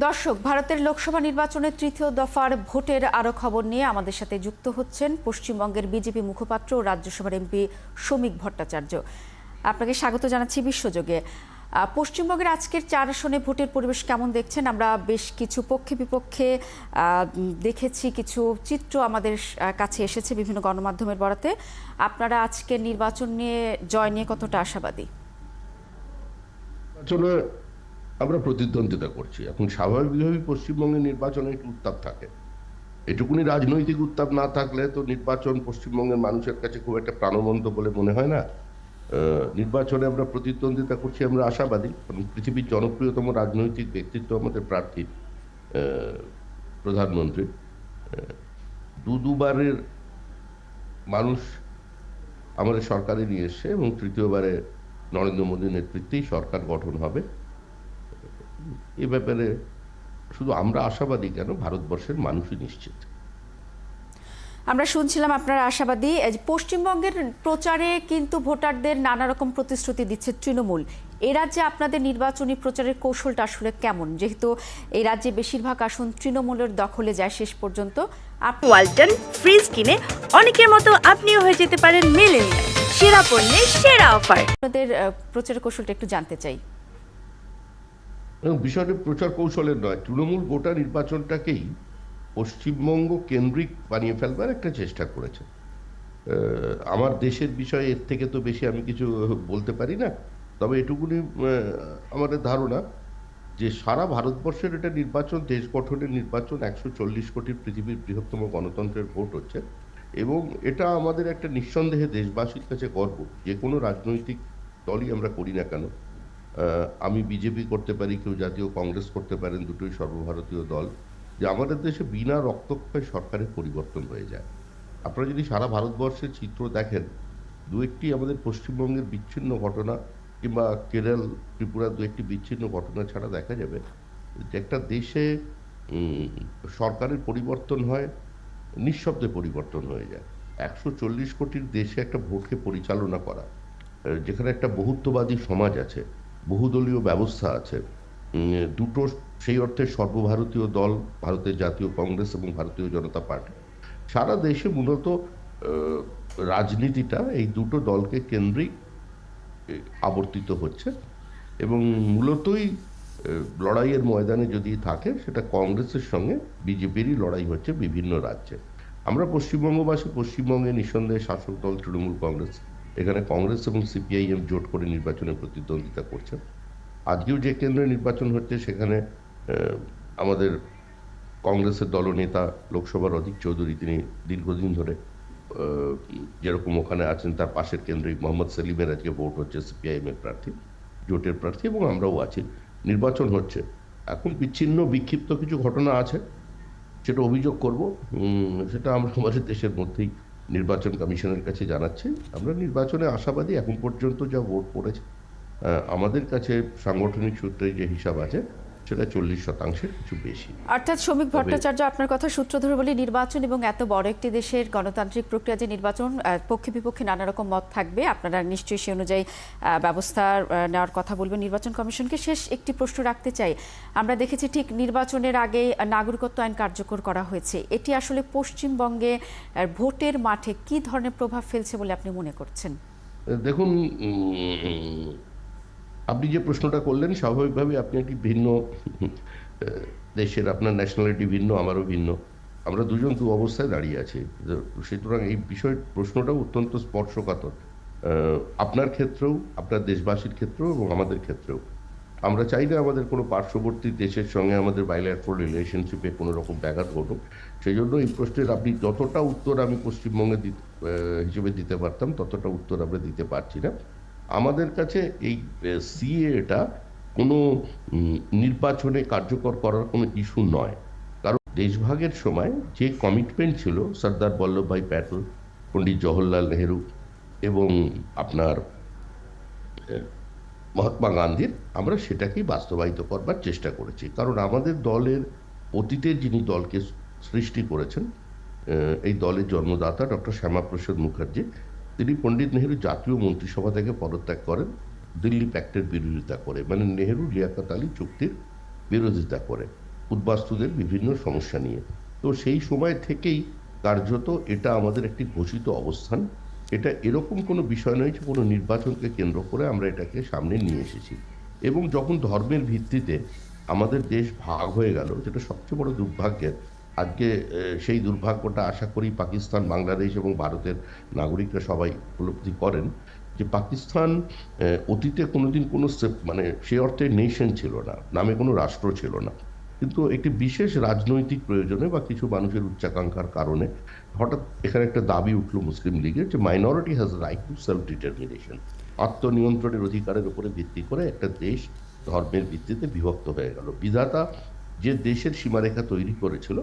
দর্শক, ভারতের লোকসভা নির্বাচনের তৃতীয় দফার ভোটের আরও খবর নিয়ে আমাদের সাথে যুক্ত হচ্ছেন পশ্চিমবঙ্গের বিজেপি মুখপাত্র ও রাজ্যসভার এমপি শ্রমিক ভট্টাচার্য। আপনাকে স্বাগত জানাচ্ছি বিশ্বযোগে। পশ্চিমবঙ্গের আজকের 4 আসনে ভোটের পরিবেশ কেমন দেখছেন? আমরা বেশ কিছু পক্ষে বিপক্ষে দেখেছি, কিছু চিত্র আমাদের কাছে এসেছে বিভিন্ন গণমাধ্যমের বরাতে। আপনারা আজকের নির্বাচন নিয়ে, জয় নিয়ে কতটা আশাবাদী? আসলে আমরা প্রতিদ্বন্দ্বিতা করছি। এখন স্বাভাবিকভাবেই পশ্চিমবঙ্গের নির্বাচনে একটু উত্তাপ থাকে। এটুকুনি রাজনৈতিক উত্তাপ না থাকলে তো নির্বাচন পশ্চিমবঙ্গের মানুষের কাছে খুব একটা প্রাণবন্ত বলে মনে হয় না। নির্বাচনে আমরা প্রতিদ্বন্দ্বিতা করছি, আমরা আশাবাদী। কারণ পৃথিবীর জনপ্রিয়তম রাজনৈতিক ব্যক্তিত্ব আমাদের প্রার্থী প্রধানমন্ত্রী। দুবারের মানুষ আমাদের সরকারে নিয়ে এসছে এবং তৃতীয়বারে নরেন্দ্র মোদীর নেতৃত্বেই সরকার গঠন হবে। এ ব্যাপারে শুধু আমরা আশাবাদী কেন, ভারতবর্ষের মানুষই নিশ্চিত। আমরা শুনছিলাম আপনারা আশাবাদী। পশ্চিমবঙ্গের প্রচারে কিন্তু ভোটারদের নানা রকম প্রতিশ্রুতি দিচ্ছে তৃণমূল। এই রাজ্যে আপনাদের নির্বাচনী প্রচারের কৌশলটা আসলে কেমন, যেহেতু এই রাজ্যে বেশিরভাগ আসন তৃণমূলের দখলে যায় শেষ পর্যন্ত? ওয়ালটন ফ্রিজ কিনে অনেকের মতো আপনিও হয়ে যেতে পারেন মিলেনিয়াল। সেরা পণ্যের সেরা অফার। আপনাদের প্রচারের কৌশলটা একটু জানতে চাই। বিষয়টি প্রচার কৌশলের নয়, তৃণমূল গোটা নির্বাচনটাকেই পশ্চিমবঙ্গ কেন্দ্রিক বানিয়ে ফেলবার একটা চেষ্টা করেছে। আমার দেশের বিষয়ে এর থেকে তো বেশি আমি কিছু বলতে পারি না। তবে এটুকুনি আমাদের ধারণা যে সারা ভারতবর্ষের এটা নির্বাচন, দেশ গঠনের নির্বাচন। 140 কোটির পৃথিবীর বৃহত্তম গণতন্ত্রের ভোট হচ্ছে এবং এটা আমাদের একটা নিঃসন্দেহে দেশবাসীর কাছে গর্ব। যে কোনো রাজনৈতিক দলই আমরা করি না কেন, আমি বিজেপি করতে পারি, কেউ জাতীয় কংগ্রেস করতে পারেন, দুটোই সর্বভারতীয় দল, যে আমাদের দেশে বিনা রক্তক্ষয়ে সরকারের পরিবর্তন হয়ে যায়। আপনারা যদি সারা ভারতবর্ষের চিত্র দেখেন, দু একটি আমাদের পশ্চিমবঙ্গের বিচ্ছিন্ন ঘটনা কিংবা কেরল ত্রিপুরার দু একটি বিচ্ছিন্ন ঘটনা ছাড়া দেখা যাবে যে একটা দেশে সরকারের পরিবর্তন হয়, নিঃশব্দে পরিবর্তন হয়ে যায়। 140 কোটির দেশে একটা ভোটকে পরিচালনা করা, যেখানে একটা বহুত্ববাদী সমাজ আছে, বহুদলীয় ব্যবস্থা আছে, দুটো সেই অর্থে সর্বভারতীয় দল, ভারতের জাতীয় কংগ্রেস এবং ভারতীয় জনতা পার্টি। সারা দেশে মূলত রাজনীতিটা এই দুটো দলকে কেন্দ্রেই আবর্তিত হচ্ছে এবং মূলতই লড়াইয়ের ময়দানে যদি থাকে সেটা কংগ্রেসের সঙ্গে বিজেপিরই লড়াই হচ্ছে বিভিন্ন রাজ্যে। আমরা পশ্চিমবঙ্গবাসী, পশ্চিমবঙ্গে নিঃসন্দেহে শাসক দল তৃণমূল কংগ্রেস, এখানে কংগ্রেস এবং সিপিআইএম জোট করে নির্বাচনে প্রতিদ্বন্দ্বিতা করছে। আজকেও যে কেন্দ্রে নির্বাচন হচ্ছে সেখানে আমাদের কংগ্রেসের দলনেতা লোকসভার অধীর চৌধুরী, তিনি দীর্ঘদিন ধরে যেরকম ওখানে আছেন, তার পাশের কেন্দ্রে মোহাম্মদ সেলিমের আজকে ভোট হচ্ছে, সিপিআইএম এর প্রার্থী, জোটের প্রার্থী, এবং আমরাও আছি। নির্বাচন হচ্ছে। এখন বিচ্ছিন্ন বিক্ষিপ্ত কিছু ঘটনা আছে, সেটা অভিযোগ করব, সেটা আমরা আমাদের দেশের মধ্যেই নির্বাচন কমিশনের কাছে জানাচ্ছি। আমরা নির্বাচনে আশাবাদী। এখন পর্যন্ত যা ভোট পড়েছে, আমাদের কাছে সাংগঠনিক সূত্রে যে হিসাব আছে সেটা 40% কিছু বেশি। অর্থাৎ শ্রমিক ভট্টাচার্য, আপনার কথা সূত্র ধরে বলি, নির্বাচন এবং এত বড় একটি দেশের গণতান্ত্রিক প্রক্রিয়া যে নির্বাচন, পক্ষে বিপক্ষে নানা রকম মত থাকবে, আপনারা নিশ্চয়ই সেই অনুযায়ী ব্যবস্থা নেওয়ার কথা বলবেন নির্বাচন কমিশনকে। শেষ একটি প্রশ্ন রাখতে চাই। আমরা দেখেছি ঠিক নির্বাচনের আগে নাগরিকত্ব আইন কার্যকর করা হয়েছে। এটি আসলে পশ্চিমবঙ্গে ভোটের মাঠে কি ধরনের প্রভাব ফেলছে বলে আপনি মনে করছেন? দেখুন, আপনি যে প্রশ্নটা করলেন, স্বাভাবিকভাবে আপনি একটি ভিন্ন দেশের, আপনার ন্যাশনালিটি ভিন্ন, আমারও ভিন্ন, আমরা দুজন দু অবস্থায় দাঁড়িয়ে আছি। সুতরাং এই বিষয় প্রশ্নটাও অত্যন্ত স্পর্শকাতর, আপনার ক্ষেত্রেও, আপনার দেশবাসীর ক্ষেত্রেও এবং আমাদের ক্ষেত্রেও। আমরা চাই না আমাদের কোনো পার্শ্ববর্তী দেশের সঙ্গে আমাদের বাইল্যাটারাল রিলেশনশিপে কোনো রকম ব্যাঘাত ঘটুক। সেই জন্য এই প্রশ্নের আপনি যতটা উত্তর আমি পশ্চিমবঙ্গে হিসেবে দিতে পারতাম, ততটা উত্তর আমরা দিতে পারছি না। আমাদের কাছে এই সিএটা কোনো নির্বাচনে কার্যকর করার কোনো ইস্যু নয়। কারণ দেশভাগের সময় যে কমিটমেন্ট ছিল সর্দার বল্লভভাই প্যাটেল, পণ্ডিত জওহরলাল নেহেরু এবং আপনার মহাত্মা গান্ধীর, আমরা সেটাকেই বাস্তবায়িত করবার চেষ্টা করেছি। কারণ আমাদের দলের অতীতের যিনি দলকে সৃষ্টি করেছেন, এই দলের জন্মদাতা ডক্টর শ্যামাপ্রসাদ মুখার্জি, তিনি পণ্ডিত নেহেরু জাতীয় মন্ত্রিসভা থেকে পদত্যাগ করেন দিল্লি প্যাক্টের বিরোধিতা করে, মানে নেহেরু লিয়াকত আলী চুক্তির বিরোধিতা করে। উদ্বাস্তুদের বিভিন্ন সমস্যা নিয়ে। তো সেই সময় থেকেই কার্যত এটা আমাদের একটি ঘোষিত অবস্থান। এটা এরকম কোনো বিষয় নয় যে কোনো নির্বাচনকে কেন্দ্র করে আমরা এটাকে সামনে নিয়ে এসেছি। এবং যখন ধর্মের ভিত্তিতে আমাদের দেশ ভাগ হয়ে গেল, যেটা সবচেয়ে বড় দুর্ভাগ্যের, আজকে সেই দুর্ভাগ্যটা আশা করি পাকিস্তান, বাংলাদেশ এবং ভারতের নাগরিকরা সবাই উপলব্ধি করেন যে পাকিস্তান অতীতে কোনোদিন কোনো মানে সে অর্থে নেশন ছিল না, নামে কোনো রাষ্ট্র ছিল না, কিন্তু একটি বিশেষ রাজনৈতিক প্রয়োজনে বা কিছু মানুষের উচ্চাকাঙ্ক্ষার কারণে হঠাৎ এখানে একটা দাবি উঠল মুসলিম লীগের যে minority has right to self determination, আত্মনিয়ন্ত্রণের অধিকারের উপরে ভিত্তি করে একটা দেশ ধর্মের ভিত্তিতে বিভক্ত হয়ে গেল। বিধাতা যে দেশের সীমারেখা তৈরি করেছিল,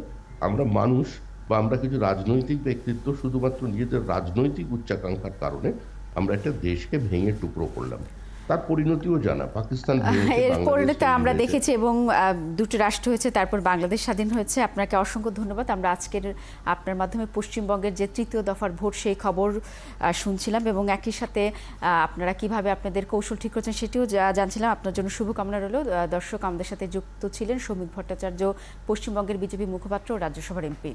আমরা মানুষ বা আমরা কিছু রাজনৈতিক ব্যক্তিত্ব শুধুমাত্র নিজেদের রাজনৈতিক উচ্চাকাঙ্ক্ষার কারণে আমরা একটা দেশকে ভেঙে টুকরো করলাম। তার পরিণতিও জানা, পাকিস্তান ভেঙেছে, এর বাংলাদেশ পরিণতি তৈরি আমরা হয়েছে। দেখেছি এবং দুটি রাষ্ট্র হয়েছে, তারপর বাংলাদেশ স্বাধীন হয়েছে। আপনাকে অসংখ্য ধন্যবাদ। আমরা আজকের আপনার মাধ্যমে পশ্চিমবঙ্গের যে তৃতীয় দফার ভোট সেই খবর শুনছিলাম এবং একই সাথে আপনারা কিভাবে আপনাদের কৌশল ঠিক করছেন সেটিও জানছিলাম। আপনার জন্য শুভকামনা রইল। দর্শক, আমাদের সাথে যুক্ত ছিলেন শ্রমিক ভট্টাচার্য, পশ্চিমবঙ্গের বিজেপি মুখপাত্র ও রাজ্যসভার এমপি।